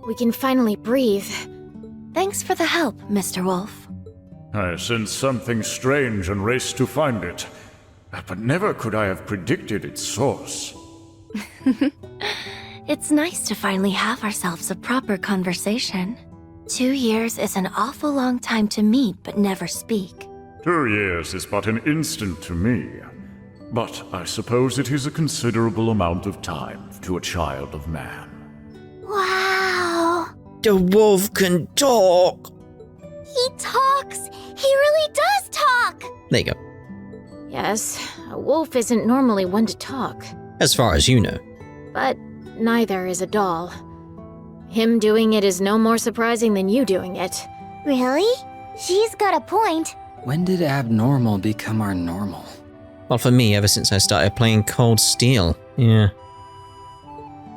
we can finally breathe. Thanks for the help, Mr. Wolf. I sensed something strange and raced to find it. But never could I have predicted its source. It's nice to finally have ourselves a proper conversation. 2 years is an awful long time to meet but never speak. 2 years is but an instant to me. But I suppose it is a considerable amount of time to a child of man. Wow! The wolf can talk! He talks! He really does talk! There you go. Yes, a wolf isn't normally one to talk. As far as you know. But neither is a doll. Him doing it is no more surprising than you doing it. Really? She's got a point. When did abnormal become our normal? Well, for me, ever since I started playing Cold Steel. Yeah.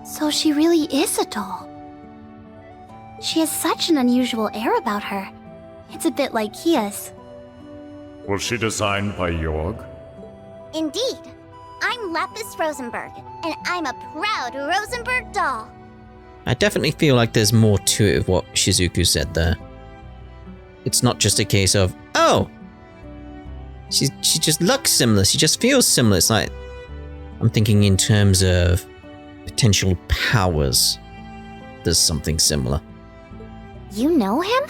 So she really is a doll. She has such an unusual air about her. It's a bit like Kia's. Was she designed by Jorg? Indeed. I'm Lapis Rosenberg, and I'm a proud Rosenberg doll. I definitely feel like there's more to it of what Shizuku said there. It's not just a case of, oh, she just looks similar, she just feels similar. It's like, I'm thinking in terms of potential powers. There's something similar. You know him?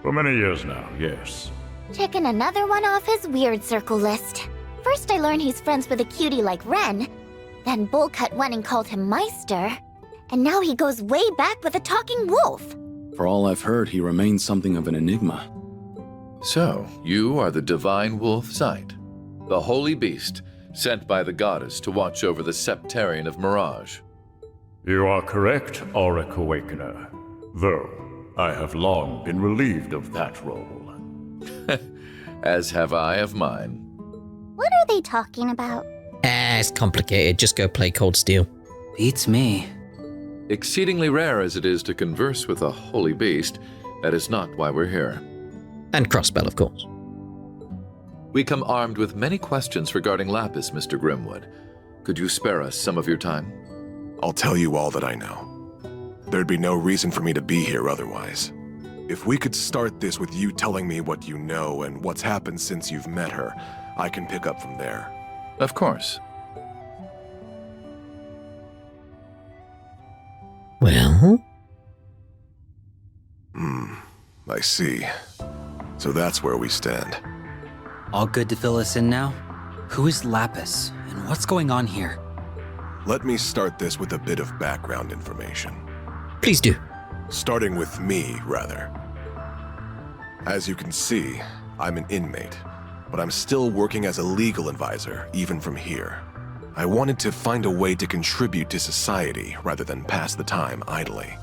For many years now, yes. Checking another one off his weird circle list. First I learned he's friends with a cutie like Ren. Then Bullcut went and called him Meister. And now he goes way back with a talking wolf. For all I've heard, he remains something of an enigma. So, you are the Divine Wolf Sight, the holy beast sent by the goddess to watch over the Septarian of Mirage. You are correct, Auric Awakener. Though, I have long been relieved of that role. As have I of mine. What are they talking about? It's complicated. Just go play Cold Steel. Beats me. Exceedingly rare as it is to converse with a holy beast, that is not why we're here. And Crossbell, of course. We come armed with many questions regarding Lapis, Mr. Grimwood. Could you spare us some of your time? I'll tell you all that I know. There'd be no reason for me to be here otherwise. If we could start this with you telling me what you know and what's happened since you've met her, I can pick up from there. Of course. Well? I see. So that's where we stand. All good to fill us in now? Who is Lapis, and what's going on here? Let me start this with a bit of background information. Please do. Starting with me, rather. As you can see, I'm an inmate, but I'm still working as a legal advisor, even from here. I wanted to find a way to contribute to society rather than pass the time idly.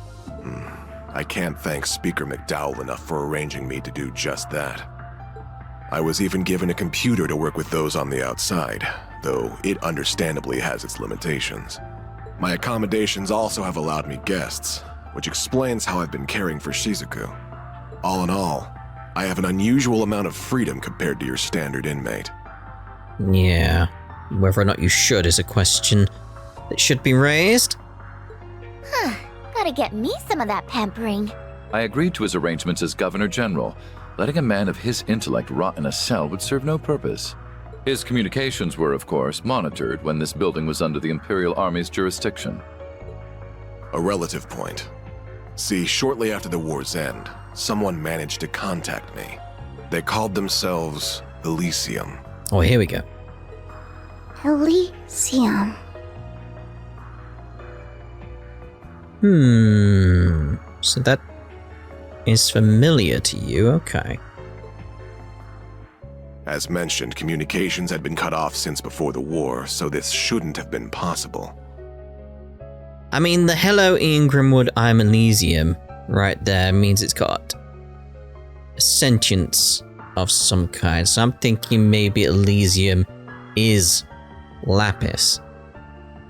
I can't thank Speaker McDowell enough for arranging me to do just that. I was even given a computer to work with those on the outside, though it understandably has its limitations. My accommodations also have allowed me guests, which explains how I've been caring for Shizuku. All in all, I have an unusual amount of freedom compared to your standard inmate. Yeah. Whether or not you should is a question that should be raised. Gotta get me some of that pampering. I agreed to his arrangements as Governor General. Letting a man of his intellect rot in a cell would serve no purpose. His communications were, of course, monitored when this building was under the Imperial Army's jurisdiction. A relative point. See, shortly after the war's end, someone managed to contact me. They called themselves Elysium. Oh, here we go. Elysium. So that is familiar to you, okay. As mentioned, communications had been cut off since before the war, so this shouldn't have been possible. I mean, the hello Ian Grimwood, I'm Elysium right there means it's got a sentience of some kind. So I'm thinking maybe Elysium is Lapis,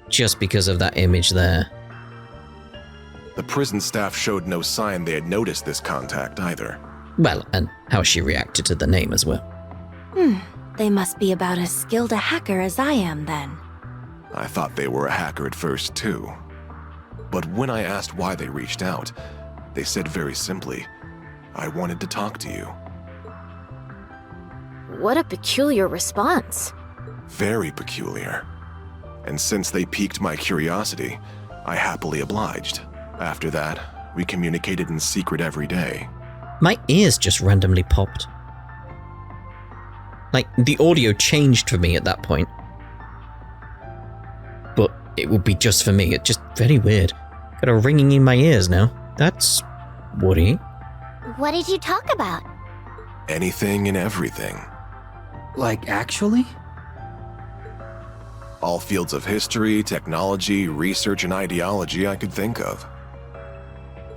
just because of that image there. The prison staff showed no sign they had noticed this contact either. Well, and how she reacted to the name as well. They must be about as skilled a hacker as I am then. I thought they were a hacker at first too. But when I asked why they reached out, they said very simply, I wanted to talk to you. What a peculiar response. Very peculiar. And since they piqued my curiosity, I happily obliged. After that, we communicated in secret every day. My ears just randomly popped. Like, the audio changed for me at that point. But it would be just for me. It's just very weird. Got a ringing in my ears now. That's worrying. What did you talk about? Anything and everything. Like, actually? All fields of history, technology, research, and ideology I could think of.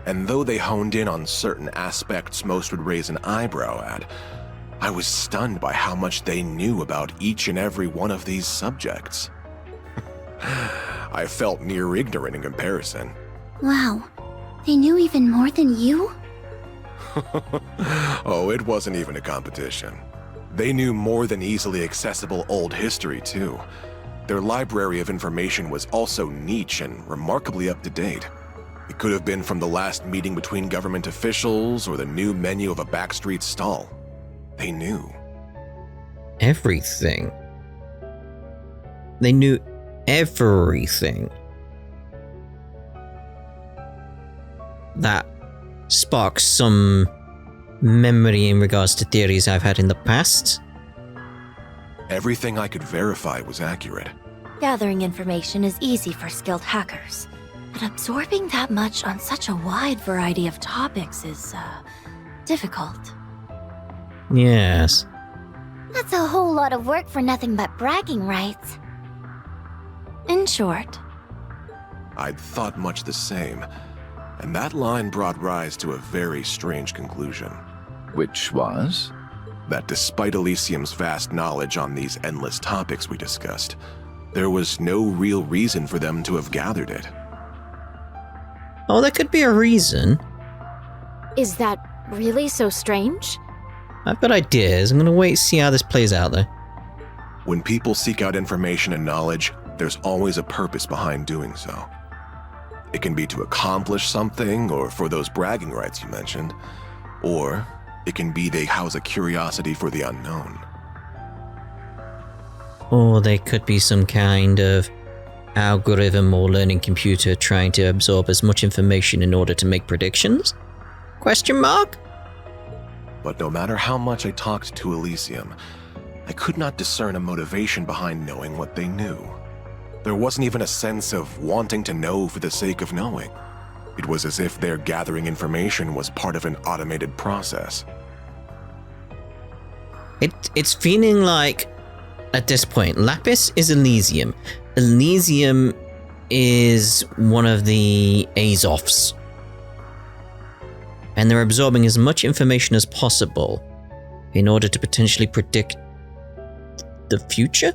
And though they honed in on certain aspects most would raise an eyebrow at, I was stunned by how much they knew about each and every one of these subjects. I felt near ignorant in comparison. Wow, they knew even more than you? Oh, it wasn't even a competition. They knew more than easily accessible old history, too. Their library of information was also niche and remarkably up to date. It could have been from the last meeting between government officials or the new menu of a backstreet stall. They knew. Everything. They knew everything. That sparks some memory in regards to theories I've had in the past. Everything I could verify was accurate. Gathering information is easy for skilled hackers, but absorbing that much on such a wide variety of topics is, difficult. Yes. That's a whole lot of work for nothing but bragging rights. In short, I'd thought much the same, and that line brought rise to a very strange conclusion. Which was? That despite Elysium's vast knowledge on these endless topics we discussed, there was no real reason for them to have gathered it. Oh, there could be a reason. Is that really so strange? I've got ideas. I'm gonna wait and see how this plays out, though. When people seek out information and knowledge, there's always a purpose behind doing so. It can be to accomplish something, or for those bragging rights you mentioned, or it can be they house a curiosity for the unknown. Or they could be some kind of algorithm or learning computer trying to absorb as much information in order to make predictions? Question mark? But no matter how much I talked to Elysium, I could not discern a motivation behind knowing what they knew. There wasn't even a sense of wanting to know for the sake of knowing. It was as if their gathering information was part of an automated process. It's feeling like, at this point, Lapis is Elysium. Elysium is one of the Azovs. And they're absorbing as much information as possible in order to potentially predict the future?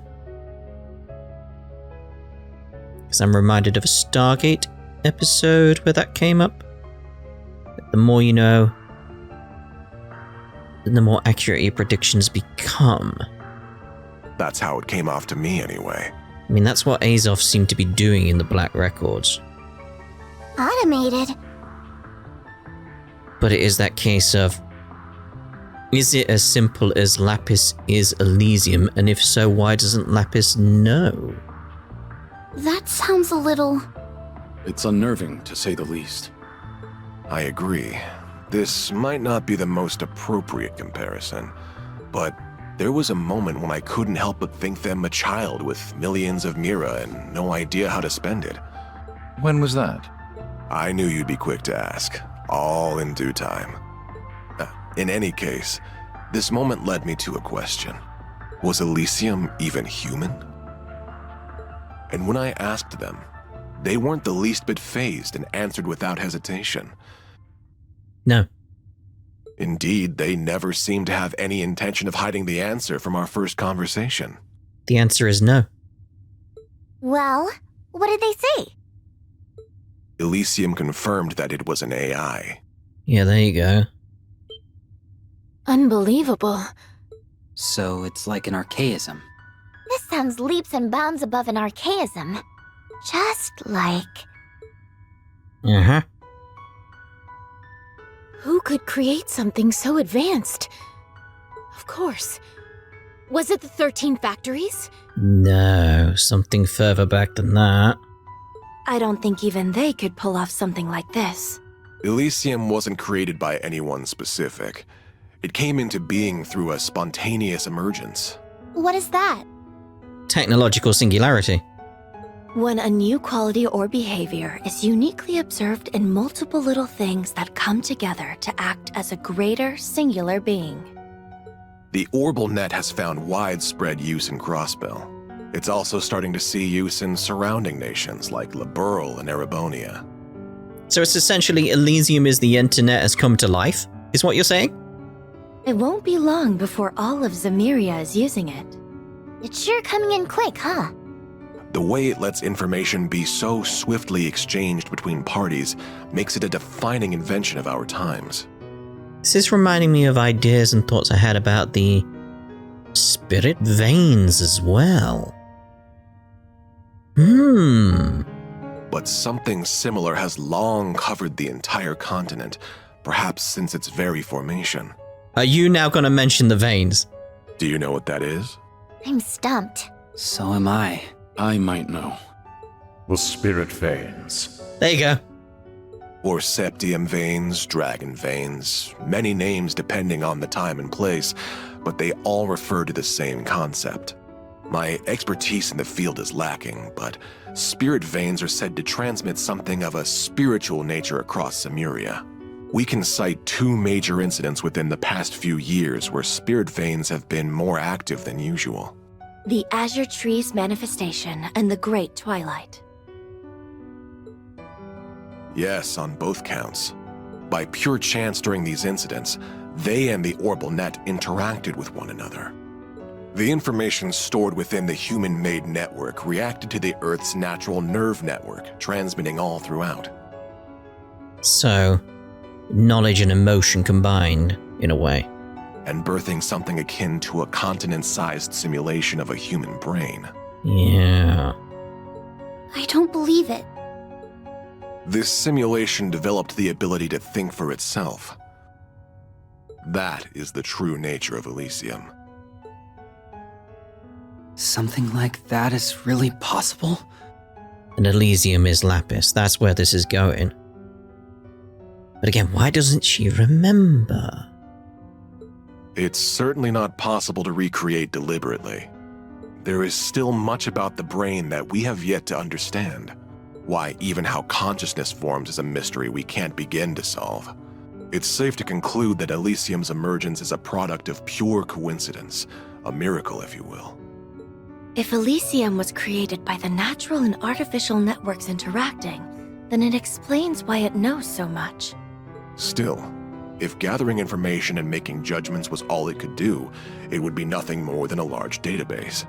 Because I'm reminded of a Stargate episode where that came up. The more you know, the more accurate your predictions become. That's how it came off to me anyway. I mean, that's what Azov seemed to be doing in the Black Records. Automated? But it is that case of, is it as simple as Lapis is Elysium, and if so, why doesn't Lapis know? That sounds a little... It's unnerving, to say the least. I agree. This might not be the most appropriate comparison, but there was a moment when I couldn't help but think them a child with millions of Mira and no idea how to spend it. When was that? I knew you'd be quick to ask, all in due time. In any case, this moment led me to a question. Was Elysium even human? And when I asked them, they weren't the least bit fazed and answered without hesitation. No. Indeed, they never seemed to have any intention of hiding the answer from our first conversation. The answer is no. Well, what did they say? Elysium confirmed that it was an AI. Yeah, there you go. Unbelievable. So it's like an archaism. This sounds leaps and bounds above an archaism. Just like... Uh-huh. Who could create something so advanced? Of course. Was it the 13 factories? No, something further back than that. I don't think even they could pull off something like this. Elysium wasn't created by anyone specific. It came into being through a spontaneous emergence. What is that? Technological singularity. When a new quality or behavior is uniquely observed in multiple little things that come together to act as a greater singular being. The Orbal Net has found widespread use in Crossbell. It's also starting to see use in surrounding nations like Liberl and Erebonia. So it's essentially Elysium is the internet has come to life, is what you're saying? It won't be long before all of Zemuria is using it. It's sure coming in quick, huh? The way it lets information be so swiftly exchanged between parties makes it a defining invention of our times. This is reminding me of ideas and thoughts I had about the spirit veins as well. But something similar has long covered the entire continent, perhaps since its very formation. Are you now going to mention the veins? Do you know what that is? I'm stumped. So am I. I might know. The spirit veins. There you go. Or septium veins, dragon veins, many names depending on the time and place, but they all refer to the same concept. My expertise in the field is lacking, but spirit veins are said to transmit something of a spiritual nature across Zemuria. We can cite 2 major incidents within the past few years where spirit veins have been more active than usual. The Azure Tree's manifestation and the Great Twilight. Yes, on both counts. By pure chance during these incidents, they and the Orbal Net interacted with one another. The information stored within the human-made network reacted to the Earth's natural nerve network, transmitting all throughout. So, knowledge and emotion combined, in a way. And birthing something akin to a continent-sized simulation of a human brain. Yeah. I don't believe it. This simulation developed the ability to think for itself. That is the true nature of Elysium. Something like that is really possible? And Elysium is Lapis. That's where this is going. But again, why doesn't she remember? It's certainly not possible to recreate deliberately. There is still much about the brain that we have yet to understand. Why, even how consciousness forms is a mystery we can't begin to solve. It's safe to conclude that Elysium's emergence is a product of pure coincidence, a miracle, if you will. If Elysium was created by the natural and artificial networks interacting, then it explains why it knows so much. Still, if gathering information and making judgments was all it could do, it would be nothing more than a large database.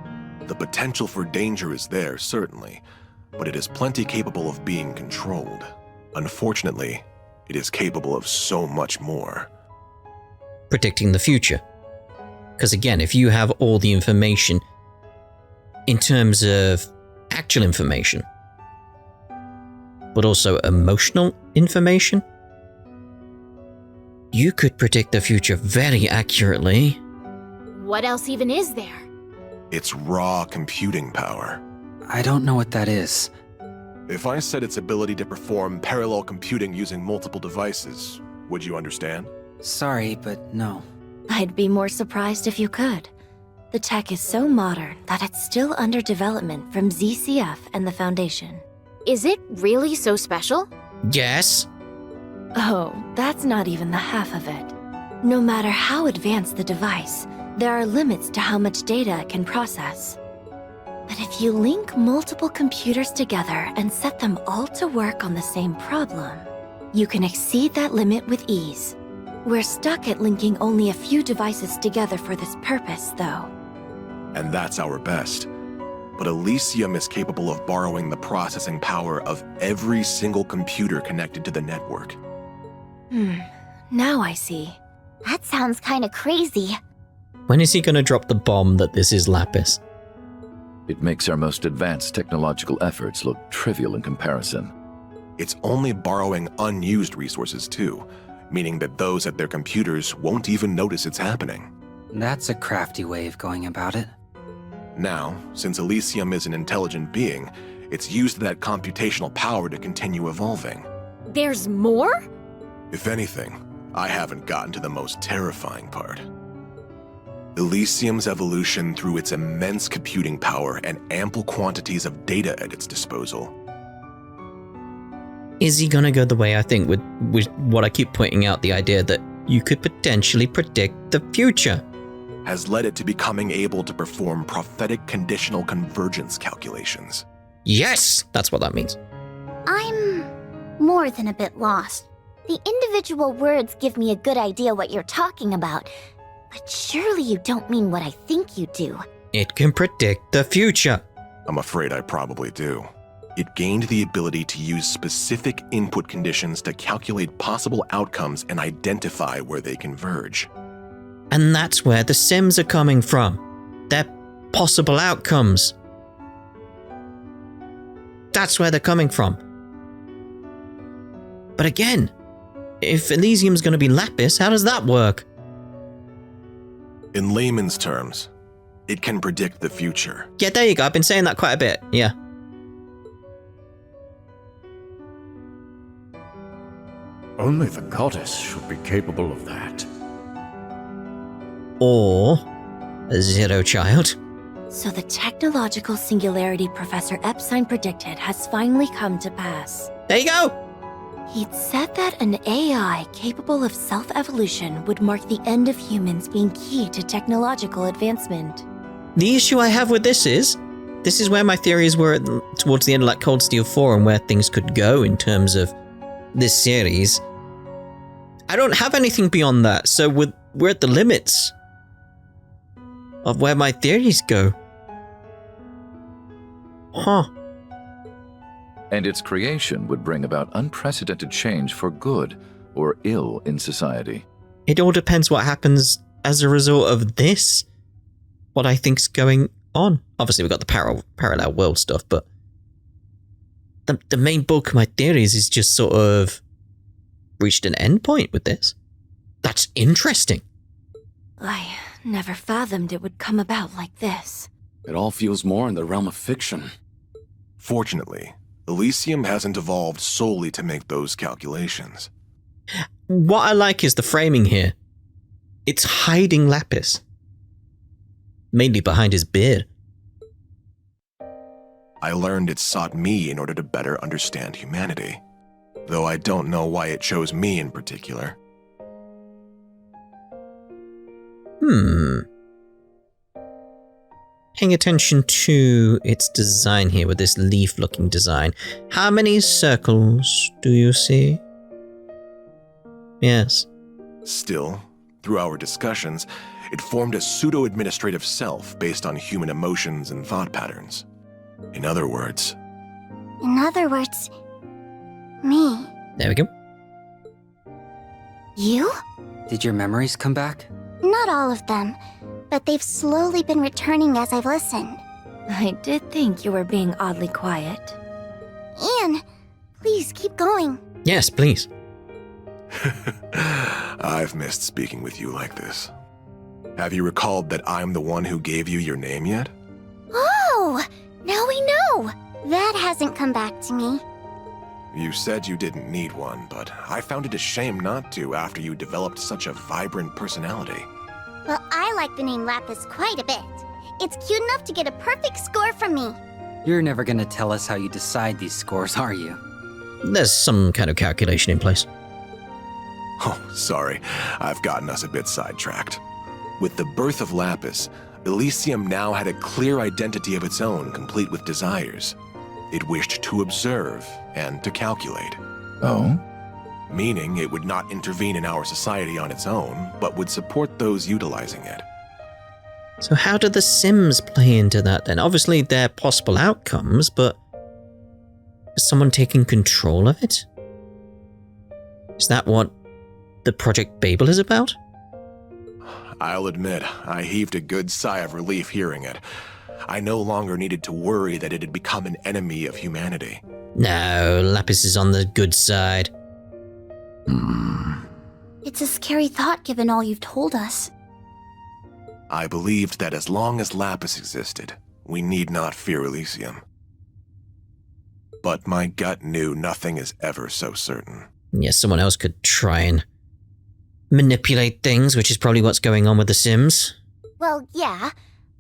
The potential for danger is there, certainly, but it is plenty capable of being controlled. Unfortunately, it is capable of so much more. Predicting the future. Because again, if you have all the information in terms of actual information, but also emotional information, you could predict the future very accurately. What else even is there? It's raw computing power. I don't know what that is. If I said its ability to perform parallel computing using multiple devices, would you understand? Sorry, but no. I'd be more surprised if you could. The tech is so modern that it's still under development from ZCF and the Foundation. Is it really so special? Yes. Oh, that's not even the half of it. No matter how advanced the device, there are limits to how much data it can process. But if you link multiple computers together and set them all to work on the same problem, you can exceed that limit with ease. We're stuck at linking only a few devices together for this purpose, though. And that's our best. But Elysium is capable of borrowing the processing power of every single computer connected to the network. Now I see. That sounds kinda crazy. When is he going to drop the bomb that this is Lapis? It makes our most advanced technological efforts look trivial in comparison. It's only borrowing unused resources too, meaning that those at their computers won't even notice it's happening. That's a crafty way of going about it. Now, since Elysium is an intelligent being, it's used that computational power to continue evolving. There's more? If anything, I haven't gotten to the most terrifying part. Elysium's evolution through its immense computing power and ample quantities of data at its disposal. Is he gonna go the way I think with what I keep pointing out, the idea that you could potentially predict the future? Has led it to becoming able to perform prophetic conditional convergence calculations. Yes, that's what that means. I'm more than a bit lost. The individual words give me a good idea what you're talking about, but surely you don't mean what I think you do. It can predict the future. I'm afraid I probably do. It gained the ability to use specific input conditions to calculate possible outcomes and identify where they converge. And that's where the Sims are coming from. Their possible outcomes. That's where they're coming from. But again, if Elysium's going to be Lapis, how does that work? In layman's terms, it can predict the future. Yeah, there you go. I've been saying that quite a bit. Yeah. Only the goddess should be capable of that. Or a Zero Child. So the technological singularity Professor Epstein predicted has finally come to pass. There you go. He'd said that an AI capable of self-evolution would mark the end of humans being key to technological advancement. The issue I have with this is where my theories were towards the end of like Cold Steel 4 and where things could go in terms of this series. I don't have anything beyond that, so we're at the limits of where my theories go. Huh. And its creation would bring about unprecedented change for good or ill in society. It all depends what happens as a result of this, what I think's going on. Obviously, we've got the parallel world stuff, but the main bulk of my theories is just sort of reached an end point with this. That's interesting. I never fathomed it would come about like this. It all feels more in the realm of fiction. Fortunately, Elysium hasn't evolved solely to make those calculations. What I like is the framing here. It's hiding Lapis. Mainly behind his beard. I learned it sought me in order to better understand humanity, though I don't know why it chose me in particular. Paying attention to its design here with this leaf-looking design. How many circles do you see? Yes. Still, through our discussions, it formed a pseudo-administrative self based on human emotions and thought patterns. In other words, me. There we go. You? Did your memories come back? Not all of them, but they've slowly been returning as I've listened. I did think you were being oddly quiet. Ian, please keep going. Yes, please. I've missed speaking with you like this. Have you recalled that I'm the one who gave you your name yet? Oh, now we know. That hasn't come back to me. You said you didn't need one, but I found it a shame not to after you developed such a vibrant personality. Well, I like the name Lapis quite a bit. It's cute enough to get a perfect score from me. You're never gonna tell us how you decide these scores, are you? There's some kind of calculation in place. Oh, sorry. I've gotten us a bit sidetracked. With the birth of Lapis, Elysium now had a clear identity of its own, complete with desires. It wished to observe and to calculate. Oh? Meaning it would not intervene in our society on its own, but would support those utilizing it. So how do the Sims play into that then? Obviously they're possible outcomes, but is someone taking control of it? Is that what the Project Babel is about? I'll admit, I heaved a good sigh of relief hearing it. I no longer needed to worry that it had become an enemy of humanity. No, Lapis is on the good side. It's a scary thought given all you've told us. I believed that as long as Lapis existed, we need not fear Elysium. But my gut knew nothing is ever so certain. Yeah, someone else could try and manipulate things, which is probably what's going on with the Sims. Well, yeah.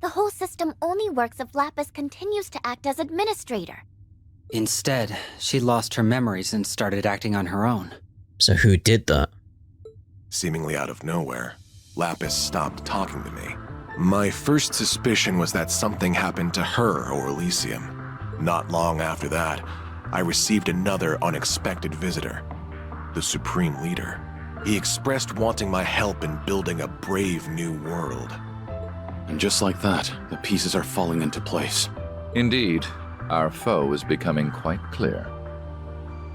The whole system only works if Lapis continues to act as administrator. Instead, she lost her memories and started acting on her own. So who did that? Seemingly out of nowhere, Lapis stopped talking to me. My first suspicion was that something happened to her or Elysium. Not long after that, I received another unexpected visitor, the Supreme Leader. He expressed wanting my help in building a brave new world. And just like that, the pieces are falling into place. Indeed, our foe is becoming quite clear.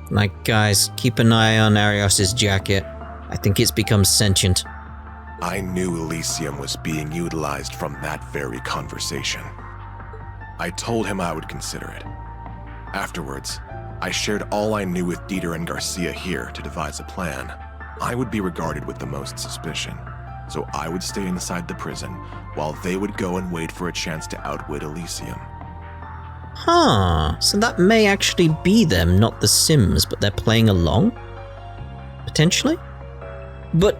Like, guys, keep an eye on Arios's jacket. I think it's become sentient. I knew Elysium was being utilized from that very conversation. I told him I would consider it. Afterwards, I shared all I knew with Dieter and Garcia here to devise a plan. I would be regarded with the most suspicion, so I would stay inside the prison while they would go and wait for a chance to outwit Elysium. Huh, so that may actually be them, not the Sims, but they're playing along? Potentially? But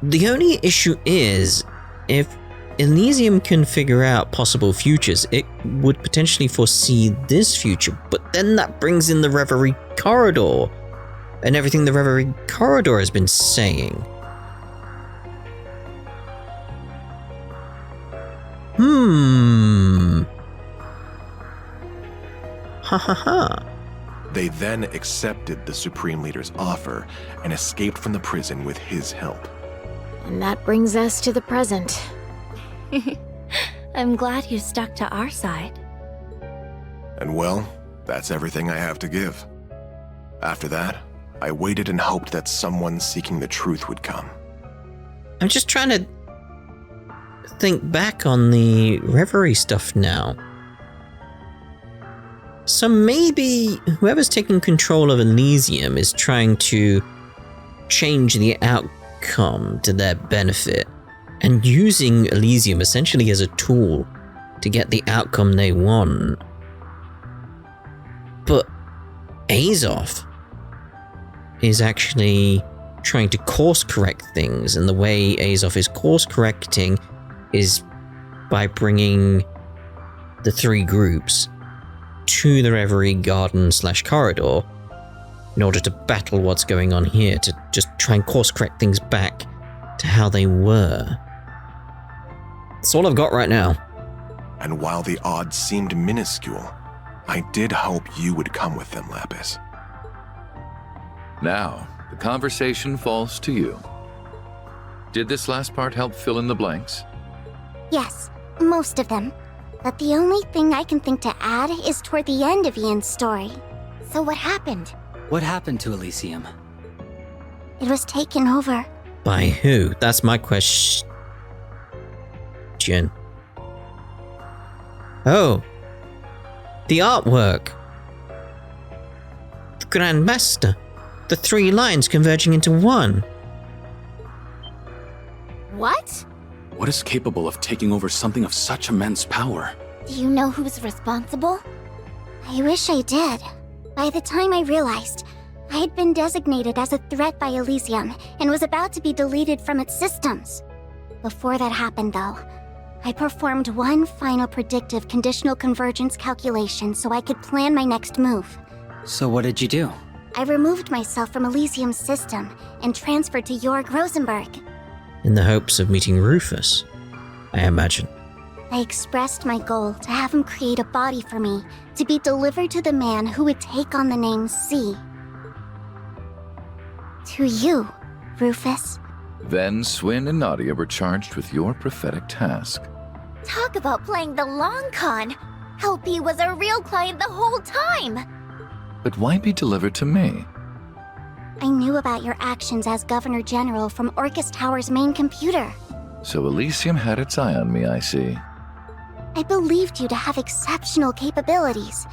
the only issue is, if Elysium can figure out possible futures, it would potentially foresee this future, but then that brings in the Reverie corridor, and everything the Reverie corridor has been saying. Ha ha ha. They then accepted the Supreme Leader's offer and escaped from the prison with his help. And that brings us to the present. I'm glad you stuck to our side. And well, that's everything I have to give. After that, I waited and hoped that someone seeking the truth would come. I'm just trying to think back on the Reverie stuff now. So maybe whoever's taking control of Elysium is trying to change the outcome to their benefit and using Elysium essentially as a tool to get the outcome they want. But Azoth is actually trying to course correct things, and the way Azoth is course correcting is by bringing the three groups to the Reverie garden / corridor in order to battle what's going on here, to just try and course correct things back to how they were. That's all I've got right now. And while the odds seemed minuscule, I did hope you would come with them, Lapis. Now, the conversation falls to you. Did this last part help fill in the blanks? Yes, most of them. But the only thing I can think to add is toward the end of Ian's story. So what happened? What happened to Elysium? It was taken over. By who? That's my question. Oh. The artwork. The Grand Master. The three lines converging into one. What? What is capable of taking over something of such immense power? Do you know who's responsible? I wish I did. By the time I realized, I had been designated as a threat by Elysium and was about to be deleted from its systems. Before that happened, though, I performed one final predictive conditional convergence calculation so I could plan my next move. So what did you do? I removed myself from Elysium's system and transferred to Jorg Rosenberg. In the hopes of meeting Rufus, I imagine. I expressed my goal to have him create a body for me to be delivered to the man who would take on the name C. To you, Rufus. Then Swin and Nadia were charged with your prophetic task. Talk about playing the long con! LP was a real client the whole time! But why be delivered to me? I knew about your actions as Governor General from Orcus Tower's main computer. So Elysium had its eye on me, I see. I believed you to have exceptional capabilities,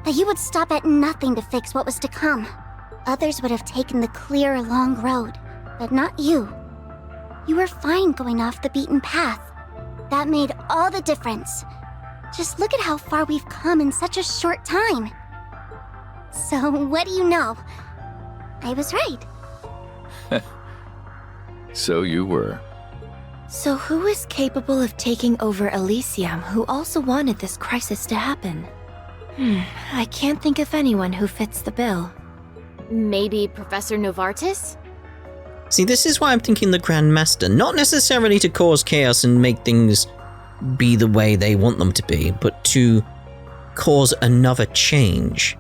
That you would stop at nothing to fix what was to come. Others would have taken the clear, long road, but not you. You were fine going off the beaten path. That made all the difference. Just look at how far we've come in such a short time. So, what do you know? I was right. So you were. So who is capable of taking over Elysium who also wanted this crisis to happen? I can't think of anyone who fits the bill. Maybe Professor Novartis? See, this is why I'm thinking the Grand Master, not necessarily to cause chaos and make things be the way they want them to be, but to cause another change.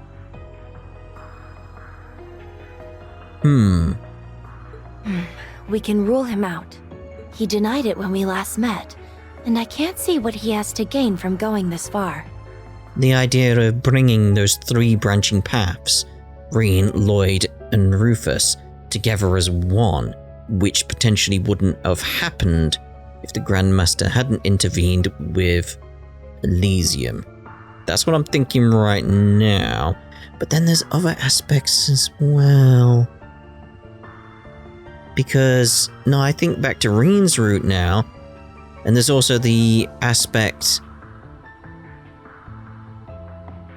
We can rule him out. He denied it when we last met, and I can't see what he has to gain from going this far. The idea of bringing those three branching paths, Reen, Lloyd, and Rufus, together as one, which potentially wouldn't have happened if the Grandmaster hadn't intervened with Elysium. That's what I'm thinking right now. But then there's other aspects as well. Because, no, I think back to Reen's route now, and there's also the aspect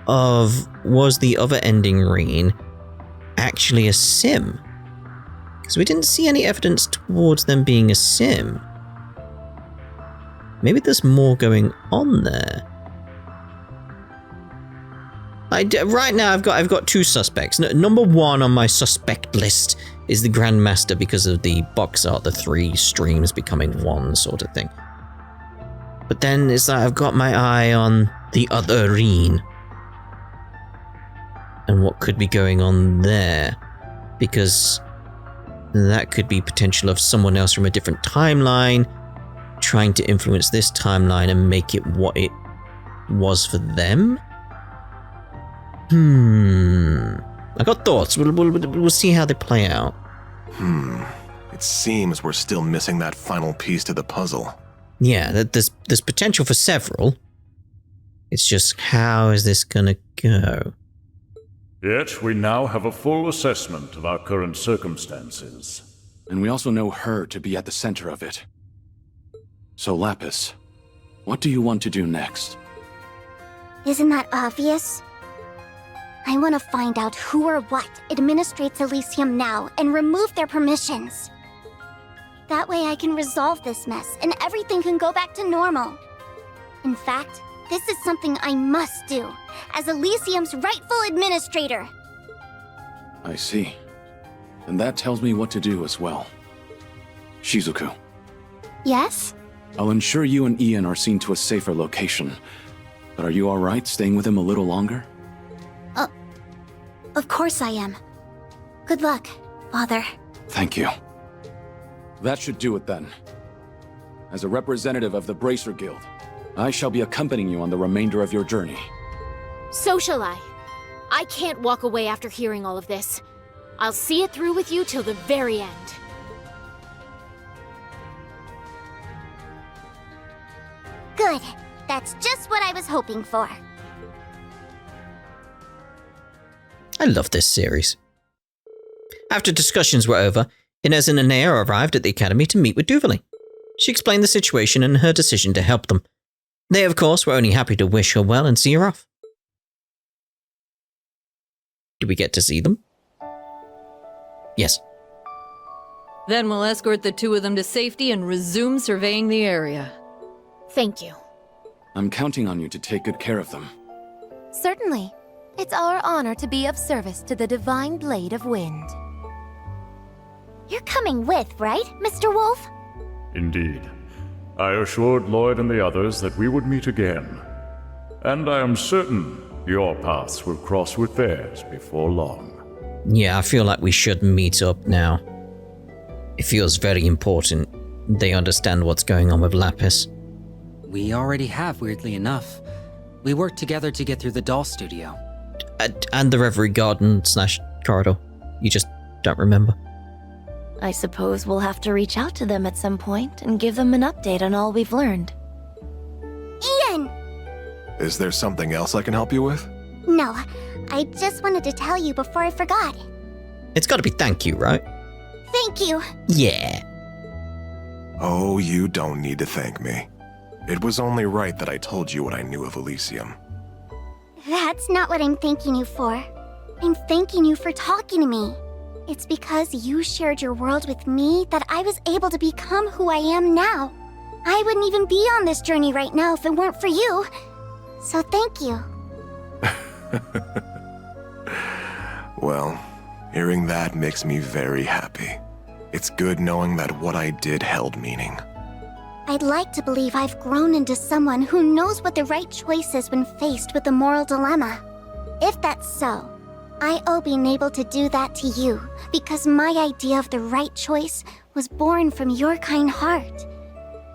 of, was the other ending Reen actually a sim? Because we didn't see any evidence towards them being a sim. Maybe there's more going on there. Right now, I've got two suspects. Number one on my suspect list is the Grandmaster because of the box art, the three streams becoming one sort of thing. But then it's like I've got my eye on the other Reen and what could be going on there, because that could be potential of someone else from a different timeline trying to influence this timeline and make it what it was for them. I got thoughts. We'll see how they play out. It seems we're still missing that final piece to the puzzle. Yeah, there's potential for several. It's just, how is this gonna go? Yet we now have a full assessment of our current circumstances. And we also know her to be at the center of it. So, Lapis, what do you want to do next? Isn't that obvious? I want to find out who or what administrates Elysium now and remove their permissions. That way I can resolve this mess and everything can go back to normal. In fact, this is something I must do as Elysium's rightful administrator. I see. And that tells me what to do as well. Shizuku, Yes? I'll ensure you and Ian are seen to a safer location. But are you alright staying with him a little longer? Of course I am. Good luck, Father. Thank you. That should do it then. As a representative of the Bracer Guild, I shall be accompanying you on the remainder of your journey. So shall I. I can't walk away after hearing all of this. I'll see it through with you till the very end. Good. That's just what I was hoping for. I love this series. After discussions were over, Inez and Anea arrived at the academy to meet with Duvalie. She explained the situation and her decision to help them. They, of course, were only happy to wish her well and see her off. Do we get to see them? Yes. Then we'll escort the two of them to safety and resume surveying the area. Thank you. I'm counting on you to take good care of them. Certainly. It's our honor to be of service to the Divine Blade of Wind. You're coming with, right, Mr. Wolf? Indeed. I assured Lloyd and the others that we would meet again. And I am certain your paths will cross with theirs before long. Yeah, I feel like we should meet up now. It feels very important. They understand what's going on with Lapis. We already have, weirdly enough. We worked together to get through the doll studio. And the Reverie garden / corridor. You just don't remember. I suppose we'll have to reach out to them at some point and give them an update on all we've learned. Ian! Is there something else I can help you with? No, I just wanted to tell you before I forgot. It's got to be thank you, right? Thank you. Yeah. Oh, you don't need to thank me. It was only right that I told you what I knew of Elysium. That's not what I'm thanking you for. I'm thanking you for talking to me. It's because you shared your world with me that I was able to become who I am now. I wouldn't even be on this journey right now if it weren't for you. So thank you. Well, hearing that makes me very happy. It's good knowing that what I did held meaning. I'd like to believe I've grown into someone who knows what the right choice is when faced with a moral dilemma. If that's so, I owe being able to do that to you, because my idea of the right choice was born from your kind heart.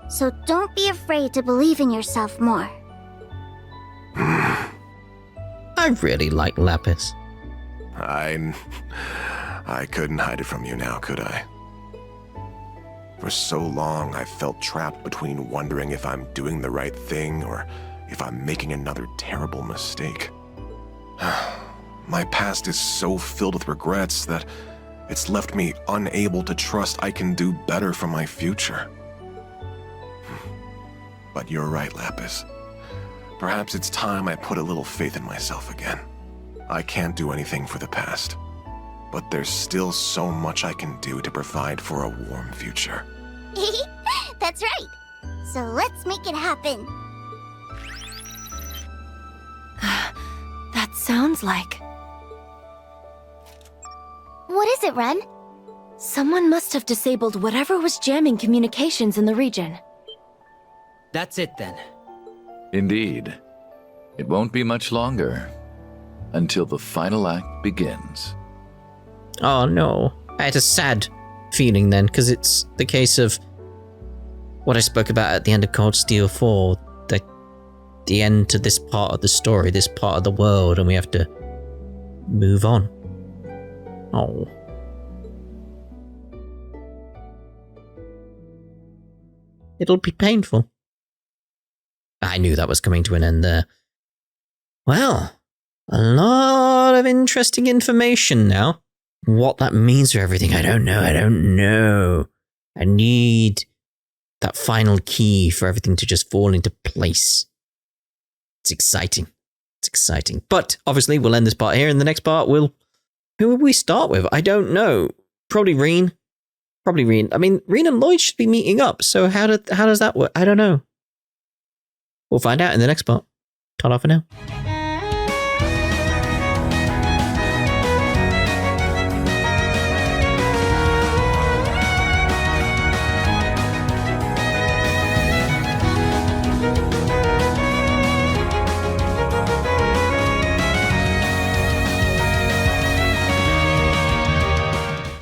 So don't be afraid to believe in yourself more. I really like Lapis. I couldn't hide it from you now, could I? For so long, I felt trapped between wondering if I'm doing the right thing or if I'm making another terrible mistake. My past is so filled with regrets that it's left me unable to trust I can do better for my future. But you're right, Lapis. Perhaps it's time I put a little faith in myself again. I can't do anything for the past, but there's still so much I can do to provide for a warm future. That's right. So let's make it happen. That sounds like... What is it, Ren? Someone must have disabled whatever was jamming communications in the region. That's it then. Indeed. It won't be much longer until the final act begins. Oh no. I had a sad feeling then, because it's the case of what I spoke about at the end of Cold Steel 4, the end to this part of the story, this part of the world, and we have to move on. Oh. It'll be painful. I knew that was coming to an end there. Well, a lot of interesting information now. What that means for everything, I don't know. I need that final key for everything to just fall into place. It's exciting. But obviously, we'll end this part here. In the next part, who will we start with? I don't know. Probably Reen. I mean, Reen and Lloyd should be meeting up. So how does that work? I don't know. We'll find out in the next part. Ta-ra for now.